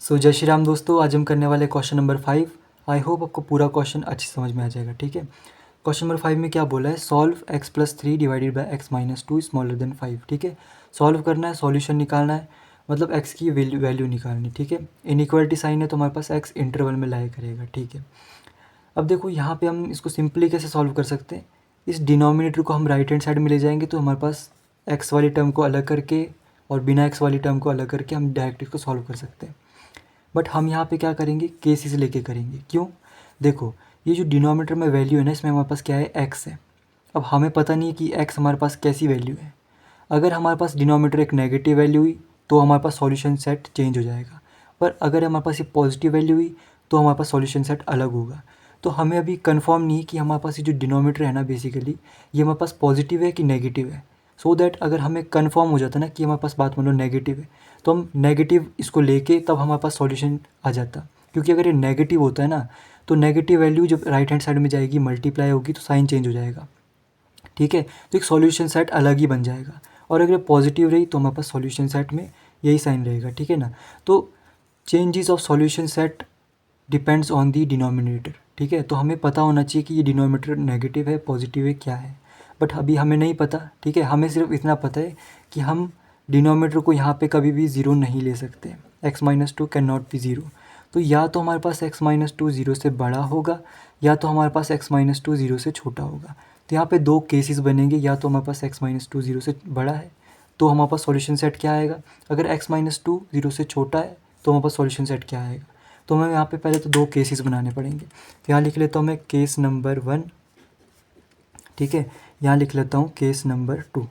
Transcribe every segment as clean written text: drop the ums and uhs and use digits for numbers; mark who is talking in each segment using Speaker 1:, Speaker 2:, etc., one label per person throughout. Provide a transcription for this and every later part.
Speaker 1: जय श्री राम दोस्तों, आज हम करने वाले क्वेश्चन नंबर 5। आई होप आपको पूरा क्वेश्चन अच्छी समझ में आ जाएगा। ठीक है, क्वेश्चन नंबर 5 में क्या बोला है, solve x+3 divided by x-2 smaller than 5। ठीक है, सॉल्व करना है, सॉल्यूशन निकालना है, मतलब x की वैल्यू निकालनी। ठीक है, इनइक्वालिटी साइन है तो हमारे पास x इंटरवल में लाया करेगा। ठीक है, अब देखो यहाँ पे हम इसको सिंपली कैसे सॉल्व कर सकते हैं। इस डिनोमिनेटर को हम राइट हैंड साइड में ले जाएंगे तो हमारे पास x वाली टर्म को अलग करके और बिना x वाली टर्म को अलग करके हम डायरेक्ट इसको सॉल्व कर सकते हैं। बट हम यहाँ पे क्या करेंगे, केसेस लेके करेंगे। क्यों, देखो ये जो डिनोमिनेटर में वैल्यू है ना, इसमें हमारे पास क्या है, x है। अब हमें पता नहीं है कि x हमारे पास कैसी वैल्यू है। अगर हमारे पास डिनोमिनेटर एक नेगेटिव वैल्यू हुई तो हमारे पास सॉल्यूशन सेट चेंज हो जाएगा, पर अगर हमारे पास ये पॉजिटिव वैल्यू हुई तो हमारे पास सॉल्यूशन सेट अलग होगा। तो हमें अभी कंफर्म नहीं है कि हमारे पास ये जो डिनोमिनेटर है ना, बेसिकली ये हमारे पास पॉजिटिव है कि नेगेटिव है। सो दैट अगर हमें कंफर्म हो जाता ना कि हमारे पास बात मान लो नेगेटिव है, तो हम नेगेटिव इसको लेके तब हमारे पास सॉल्यूशन आ जाता। क्योंकि अगर ये नेगेटिव होता है ना, तो नेगेटिव वैल्यू जब राइट हैंड साइड में जाएगी, मल्टीप्लाई होगी, तो साइन चेंज हो जाएगा। ठीक है, तो एक सॉल्यूशन सेट अलग ही बन जाएगा। और अगर पॉजिटिव रही तो हमारे पास सॉल्यूशन सेट में यही साइन रहेगा। ठीक है ना, तो changes of solution set depends on the denominator. ठीक है, तो हमें पता होना चाहिए कि ये डिनोमिनेटर नेगेटिव है, पॉजिटिव है, क्या है। बट अभी हमें नहीं पता। ठीक है, हमें सिर्फ इतना पता है कि हम डिनोमिनेटर को यहाँ पे कभी भी ज़ीरो नहीं ले सकते। x-2 can not be zero. तो या तो हमारे पास x-2 ज़ीरो से बड़ा होगा, या तो हमारे पास x-2 ज़ीरो से छोटा होगा। तो यहाँ पे दो केसेस बनेंगे, या तो हमारे पास x-2 ज़ीरो से बड़ा है तो हमारे पास सॉल्यूशन सेट क्या आएगा, अगर x-2 ज़ीरो से छोटा है तो हमारे पास सॉल्यूशन सेट क्या आएगा। तो हमें यहाँ पे पहले तो दो केसेस बनाने पड़ेंगे। तो यहाँ लिख लेता हूँ मैं केस नंबर 1। ठीक है, यहाँ लिख लेता हूँ केस नंबर 2।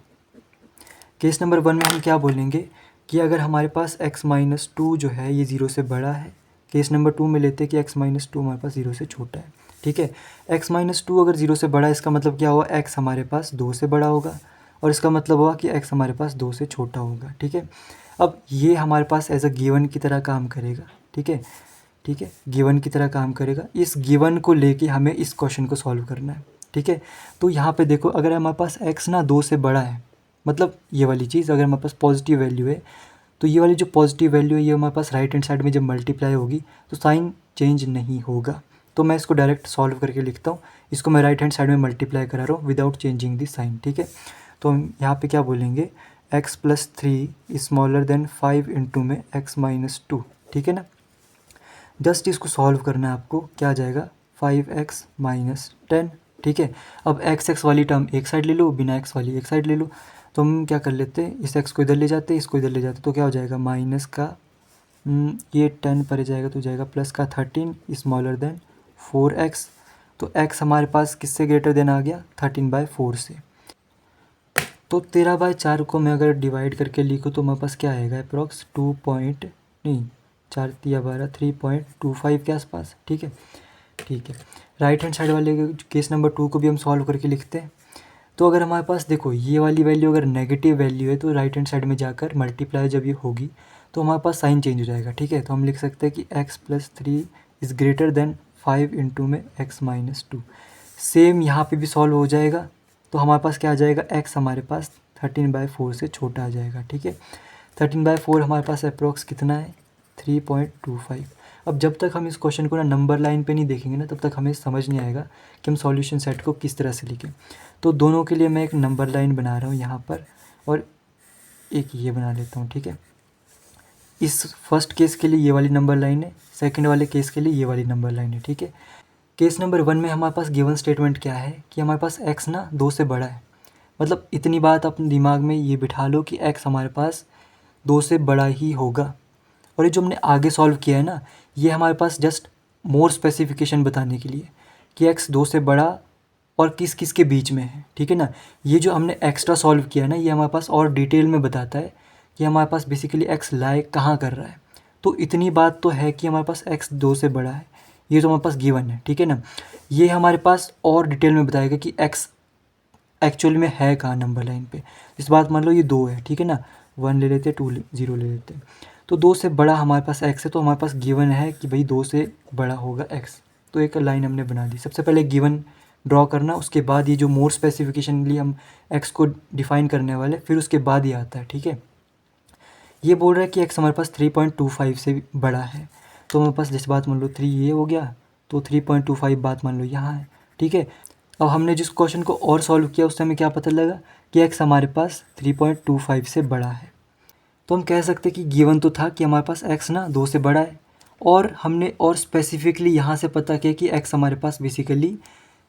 Speaker 1: केस नंबर 1 में हम क्या बोलेंगे कि अगर हमारे पास x-2 जो है ये ज़ीरो से बड़ा है। केस नंबर 2 में लेते हैं कि x-2 हमारे पास ज़ीरो से छोटा है। ठीक है, x-2 अगर ज़ीरो से बड़ा है, इसका मतलब क्या हुआ, x हमारे पास 2 से बड़ा होगा, और इसका मतलब हुआ कि x हमारे पास 2 से छोटा होगा। ठीक है, अब ये हमारे पास एज अ गिवन की तरह काम करेगा। ठीक है, ठीक है, गिवन की तरह काम करेगा। इस गिवन को लेके हमें इस क्वेश्चन को सॉल्व करना है। ठीक है, तो यहाँ पे देखो, अगर हमारे पास x ना 2 से बड़ा है, मतलब ये वाली चीज़ अगर हमारे पास पॉजिटिव वैल्यू है, तो ये वाली जो पॉजिटिव वैल्यू है ये हमारे पास राइट हैंड साइड में जब मल्टीप्लाई होगी तो साइन चेंज नहीं होगा। तो मैं इसको डायरेक्ट सॉल्व करके लिखता हूँ। इसको मैं राइट हैंड साइड में मल्टीप्लाई करा रहा हूँ विदाउट चेंजिंग दी साइन। ठीक है, तो हम यहाँ पे क्या बोलेंगे, x+3 स्मॉलर देन 5 इंटू में x-2। ठीक है ना, जस्ट इसको सॉल्व करना है आपको। क्या आ जाएगा, 5x-10। ठीक है, अब x वाली टर्म एक साइड ले लो, बिना x वाली एक साइड ले लो। तो हम क्या कर लेते हैं, इस x को इधर ले जाते हैं, इसको इधर ले जाते हैं, तो क्या हो जाएगा, माइनस का ये 10 पर जाएगा तो जाएगा प्लस का 13 स्मॉलर देन 4x। तो x हमारे पास किससे ग्रेटर देन आ गया, 13/4 से। तो 13/4 को मैं अगर डिवाइड करके लिखूँ तो मेरे पास क्या आएगा, अप्रॉक्स 3.25 के आसपास। ठीक है, ठीक है, राइट हैंड साइड वाले केस नंबर 2 को भी हम सॉल्व करके लिखते हैं। तो अगर हमारे पास देखो ये वाली वैल्यू अगर नेगेटिव वैल्यू है तो राइट हैंड साइड में जाकर मल्टीप्लाई जब ये होगी तो हमारे पास साइन चेंज हो जाएगा। ठीक है, तो हम लिख सकते हैं कि x+3 is greater than 5 into में x-2। सेम यहाँ पे भी सॉल्व हो जाएगा। तो हमारे पास क्या आ जाएगा, x हमारे पास 13/4 से छोटा आ जाएगा। ठीक है, 13/4 हमारे पास अप्रोक्स कितना है, 3.25। अब जब तक हम इस क्वेश्चन को ना नंबर लाइन पे नहीं देखेंगे ना, तब तक हमें समझ नहीं आएगा कि हम सॉल्यूशन सेट को किस तरह से लिखें। तो दोनों के लिए मैं एक नंबर लाइन बना रहा हूँ यहाँ पर, और एक ये बना लेता हूँ। ठीक है, इस फर्स्ट केस के लिए ये वाली नंबर लाइन है, सेकंड वाले केस के लिए ये वाली नंबर लाइन है। ठीक है, केस नंबर 1 में हमारे पास गिवन स्टेटमेंट क्या है कि हमारे पास x ना 2 से बड़ा है। मतलब इतनी बात अपने दिमाग में ये बिठा लो कि x हमारे पास 2 से बड़ा ही होगा। और ये जो हमने आगे सॉल्व किया है ना, ये हमारे पास जस्ट मोर स्पेसिफिकेशन बताने के लिए कि x 2 से बड़ा और किस किस के बीच में है। ठीक है ना, ये जो हमने एक्स्ट्रा सॉल्व किया है ना, ये हमारे पास और डिटेल में बताता है कि हमारे पास बेसिकली x लाई कहाँ कर रहा है। तो इतनी बात तो है कि हमारे पास x 2 से बड़ा है, ये तो हमारे पास गिवन है। ठीक है ना, ये हमारे पास और डिटेल में बताएगा कि x एक्चुअल में है कहाँ नंबर लाइन पे। इस बात मान लो ये 2 है। ठीक है ना, 1 ले लेते, 2 0 ले लेते, तो 2 से बड़ा हमारे पास x है, तो हमारे पास गिवन है कि भाई 2 से बड़ा होगा x। तो एक लाइन हमने बना दी। सबसे पहले गिवन ड्रॉ करना, उसके बाद ये जो मोर स्पेसिफिकेशन के लिए हम x को डिफाइन करने वाले, फिर उसके बाद ये आता है। ठीक है, ये बोल रहा है कि x हमारे पास 3.25 से बड़ा है, तो हमारे पास जैसे बात मान लो 3 ये हो गया, तो 3.25 बात मान लो यहाँ है, ठीक है। अब हमने जिस क्वेश्चन को और सॉल्व किया उससे हमें क्या पता लगा कि x हमारे पास 3.25 से बड़ा है। तो हम कह सकते हैं कि गिवन तो था कि हमारे पास x ना 2 से बड़ा है, और हमने और स्पेसिफिकली यहाँ से पता किया कि x हमारे पास बेसिकली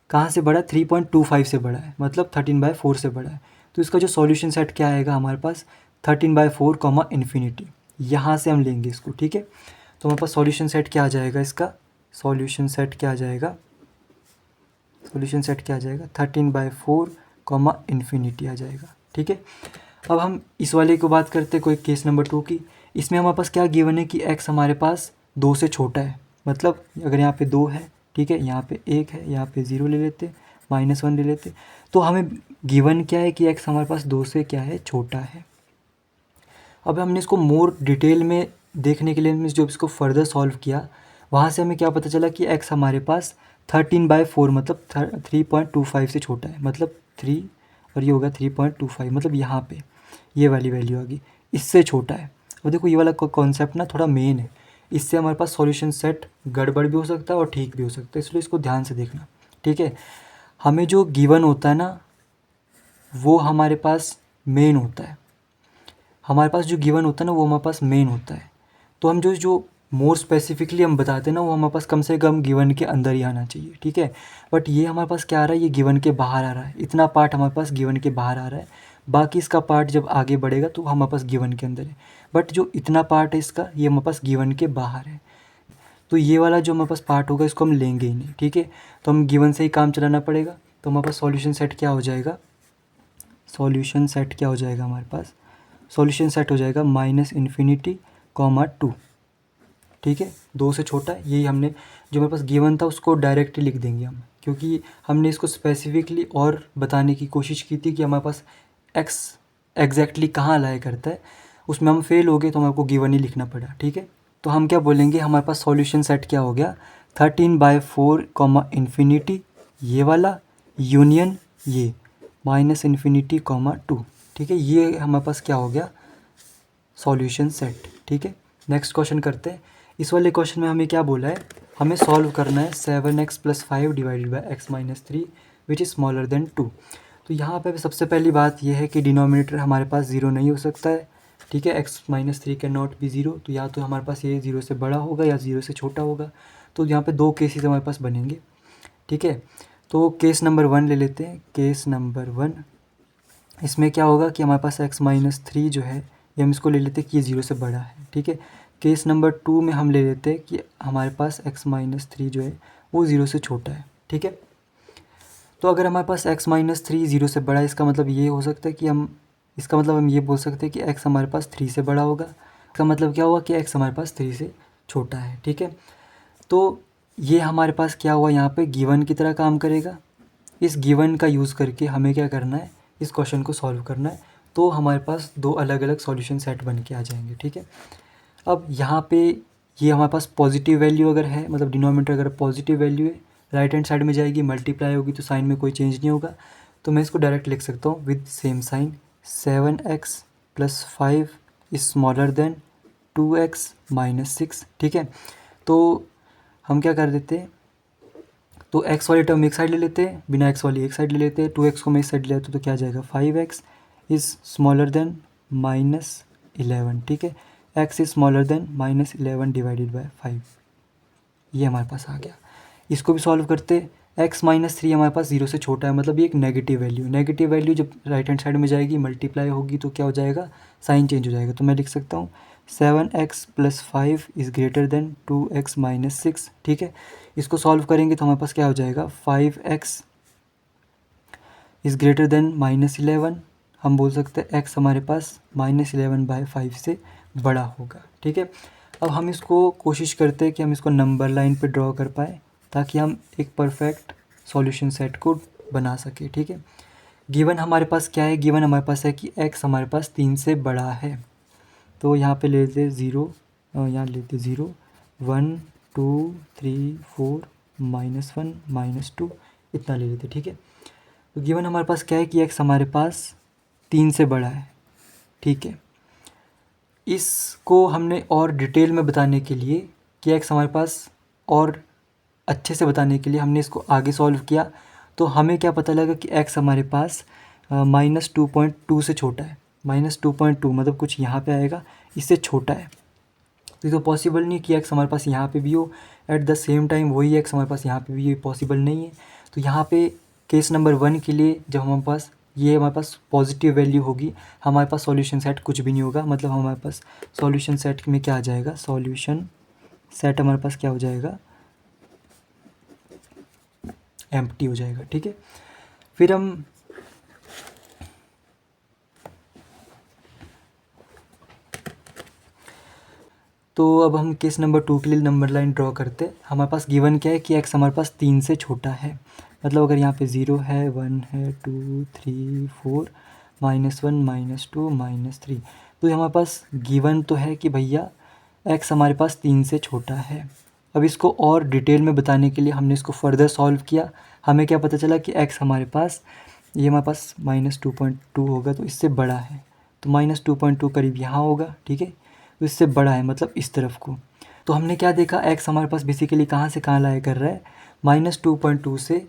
Speaker 1: कहाँ से बड़ा है, 3.25 से बड़ा है, मतलब 13/4 से बड़ा है। तो इसका जो सॉल्यूशन सेट क्या आएगा हमारे पास, 13/4 कॉमा इन्फिनिटी, यहाँ से हम लेंगे इसको, ठीक है। तो हमारे पास सॉल्यूशन सेट क्या आ जाएगा, इसका सॉल्यूशन सेट क्या आ जाएगा, सॉल्यूशन सेट क्या आ जाएगा, 13/4 कॉमा इन्फिनिटी आ जाएगा, ठीक है। अब हम इस वाले को बात करते हैं कोई केस नंबर 2 की। इसमें हमारे पास क्या गिवन है कि x हमारे पास 2 से छोटा है, मतलब अगर यहाँ पे 2 है, ठीक है, यहाँ पे 1 है, यहाँ पे 0 ले लेते, -1 ले लेते, तो हमें गिवन क्या है कि x हमारे पास 2 से क्या है, छोटा है। अब हमने इसको मोर डिटेल में देखने के लिए हमने जो इसको फर्दर सॉल्व किया, वहाँ से हमें क्या पता चला कि x हमारे पास 13/4 मतलब 3.25 से छोटा है, मतलब 3 और ये होगा 3.25, मतलब यहाँ पे ये वाली वैल्यू आ गई, इससे छोटा है। और देखो ये वाला कॉन्सेप्ट ना थोड़ा मेन है, इससे हमारे पास सॉल्यूशन सेट गड़बड़ भी हो सकता है और ठीक भी हो सकता है, इसलिए इसको ध्यान से देखना, ठीक है। हमें जो गिवन होता है ना वो हमारे पास मेन होता है, हमारे पास जो गिवन होता है ना वो हमारे पास मेन होता है। तो हम जो जो मोर स्पेसिफिकली हम बताते हैं ना वो हमारे पास कम से कम गिवन के अंदर ही आना चाहिए, ठीक है। बट ये हमारे पास क्या आ रहा है, ये गिवन के बाहर आ रहा है, इतना पार्ट हमारे पास गिवन के बाहर आ रहा है, बाकी इसका पार्ट जब आगे बढ़ेगा तो हमारे पास गिवन के अंदर है। बट जो इतना पार्ट है इसका ये हमारे पास गिवन के बाहर है, तो ये वाला जो हमारे पास पार्ट होगा इसको हम लेंगे ही नहीं, ठीक है। तो हम गिवन से ही काम चलाना पड़ेगा। तो हमारे पास सॉल्यूशन सेट क्या हो जाएगा, सॉल्यूशन सेट क्या हो जाएगा हमारे पास, सॉल्यूशन सेट हो जाएगा -∞, 2, ठीक है, 2 से छोटा है। यही हमने जो मेरे पास गिवन था उसको डायरेक्टली लिख देंगे हम, क्योंकि हमने इसको स्पेसिफिकली और बताने की कोशिश की थी कि हमारे पास x एग्जैक्टली कहाँ लाया करता है, उसमें हम फेल हो गए तो हमारे को गिवन ही लिखना पड़ा, ठीक है। तो हम क्या बोलेंगे, हमारे पास सॉल्यूशन सेट क्या हो गया, 13/4 कॉमा इन्फिनिटी ये वाला यूनियन ये -∞, 2, ठीक है। ये हमारे पास क्या हो गया, सॉल्यूशन सेट, ठीक है। नेक्स्ट क्वेश्चन करते हैं। इस वाले क्वेश्चन में हमें क्या बोला है, हमें सॉल्व करना है 7x + 5 divided by x - 3 which is smaller then 2। तो यहाँ पे सबसे पहली बात यह है कि डिनोमिनेटर हमारे पास 0 नहीं हो सकता है, ठीक है। x - 3 कैन नॉट बी 0, तो या तो हमारे पास ये 0 से बड़ा होगा या 0 से छोटा होगा। तो यहाँ पे 2 केसेस हमारे पास बनेंगे, ठीक है। तो केस नंबर 1 ले लेते हैं। केस नंबर 1, इसमें क्या होगा कि हमारे पास x - 3 जो है ये हम इसको ले लेते हैं कि ये 0 से बड़ा है, ठीक है। केस नंबर 2 में हम ले लेते हैं कि हमारे पास x - 3 जो है वो 0 से छोटा है, ठीक है। तो अगर हमारे पास x - 3 0 से बड़ा है, इसका मतलब ये हो सकता है कि हम ये बोल सकते हैं कि x हमारे पास 3 से बड़ा होगा। इसका मतलब क्या हुआ कि x हमारे पास 3 से छोटा है, ठीक है। तो ये हमारे पास क्या हुआ, यहाँ पे गिवन की तरह काम करेगा। इस गिवन का यूज़ करके हमें क्या करना है, इस क्वेश्चन को सॉल्व करना है। तो हमारे पास 2 अलग अलग सॉल्यूशन सेट बन के आ जाएंगे, ठीक है। अब यहाँ पे ये हमारे पास पॉजिटिव वैल्यू अगर है, मतलब डिनोमिनेटर अगर पॉजिटिव वैल्यू है, राइट हैंड साइड में जाएगी, मल्टीप्लाई होगी तो साइन में कोई चेंज नहीं होगा। तो मैं इसको डायरेक्ट लिख सकता हूँ with same sign, 7x + 5 is smaller than 2x - 6, ठीक है। तो हम क्या कर देते हैं, तो x वाली टर्म एक साइड ले लेते हैं, बिना x वाली एक साइड ले लेते हैं, 2x को मैं इस साइड ले लेते तो क्या जाएगा, 5x इज़ स्मॉलर देन -11, ठीक है। x is smaller then -11 divided by 5, ये हमारे पास आ गया। इसको भी सॉल्व करते, x - 3 हमारे पास 0 से छोटा है, मतलब ये एक नेगेटिव वैल्यू जब राइट हैंड साइड में जाएगी, मल्टीप्लाई होगी तो क्या हो जाएगा, साइन चेंज हो जाएगा। तो मैं लिख सकता हूँ 7x + 5 is greater than 2x - 6, ठीक है। इसको सॉल्व करेंगे तो हमारे पास क्या हो जाएगा, 5x इज़ ग्रेटर देन -11, हम बोल सकते हैं x हमारे पास -11/5 से बड़ा होगा, ठीक है। अब हम इसको कोशिश करते हैं कि हम इसको नंबर लाइन पे ड्रॉ कर पाए, ताकि हम एक परफेक्ट सॉल्यूशन सेट को बना सके, ठीक है। गिवन हमारे पास क्या है, गिवन हमारे पास है कि x हमारे पास 3 से बड़ा है। तो यहाँ पे ले लेते 0, यहाँ लेते 0, 1 2 3 4 -1 -2 इतना ले लेते, ठीक है। तो गिवन हमारे पास क्या है कि x हमारे पास 3 से बड़ा है, ठीक है। इसको हमने और डिटेल में बताने के लिए कि एक्स हमारे पास और अच्छे से बताने के लिए हमने इसको आगे सॉल्व किया, तो हमें क्या पता लगा कि एक्स हमारे पास -2.2 से छोटा है। -2.2 मतलब कुछ यहाँ पे आएगा, इससे छोटा है। तो ये तो पॉसिबल नहीं कि एक्स हमारे पास यहाँ पे भी हो, एट द सेम टाइम वही एक्स हमारे पास यहाँ पे भी, ये पॉसिबल नहीं है। तो यहाँ पे केस नंबर 1 के लिए जब हमारे पास पॉजिटिव वैल्यू होगी, हमारे पास सॉल्यूशन सेट कुछ भी नहीं होगा। मतलब हमारे पास सॉल्यूशन सेट में क्या आ जाएगा, सॉल्यूशन सेट हमारे पास क्या हो जाएगा, एम्प्टी हो जाएगा। ठीक है, फिर हम तो अब हम केस नंबर 2 के लिए नंबर लाइन ड्रॉ करते हैं। हमारे पास गिवन क्या है कि एक्स हमारे पास 3 से छोटा है। मतलब अगर यहाँ पे 0 है, 1 है, 2 3 4 -1 -2 -3, तो हमारे पास गिवन तो है कि भैया एक्स हमारे पास 3 से छोटा है। अब इसको और डिटेल में बताने के लिए हमने इसको फर्दर सॉल्व किया। हमें क्या पता चला कि एक्स हमारे पास -2.2 होगा, तो इससे बड़ा है। तो -2.2 करीब यहाँ होगा। ठीक है, तो इससे बड़ा है मतलब इस तरफ को। तो हमने क्या देखा, एक्स हमारे पास बेसिकली कहाँ से कहाँ लाया कर रहा है, -2.2 से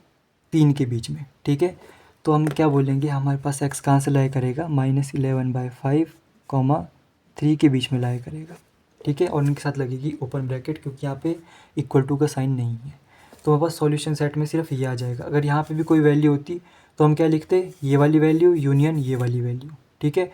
Speaker 1: 3 के बीच में। ठीक है, तो हम क्या बोलेंगे, हमारे पास एक्स कहाँ से लाया करेगा, -11/5, 3 के बीच में लाया करेगा। ठीक है, और उनके साथ लगेगी ओपन ब्रैकेट, क्योंकि यहाँ पे =, का साइन नहीं है। तो हमारे पास सॉल्यूशन सेट में सिर्फ ये आ जाएगा। अगर यहाँ पे भी कोई वैल्यू होती तो हम क्या लिखते, ये वाली वैल्यू यूनियन ये वाली वैल्यू। ठीक है,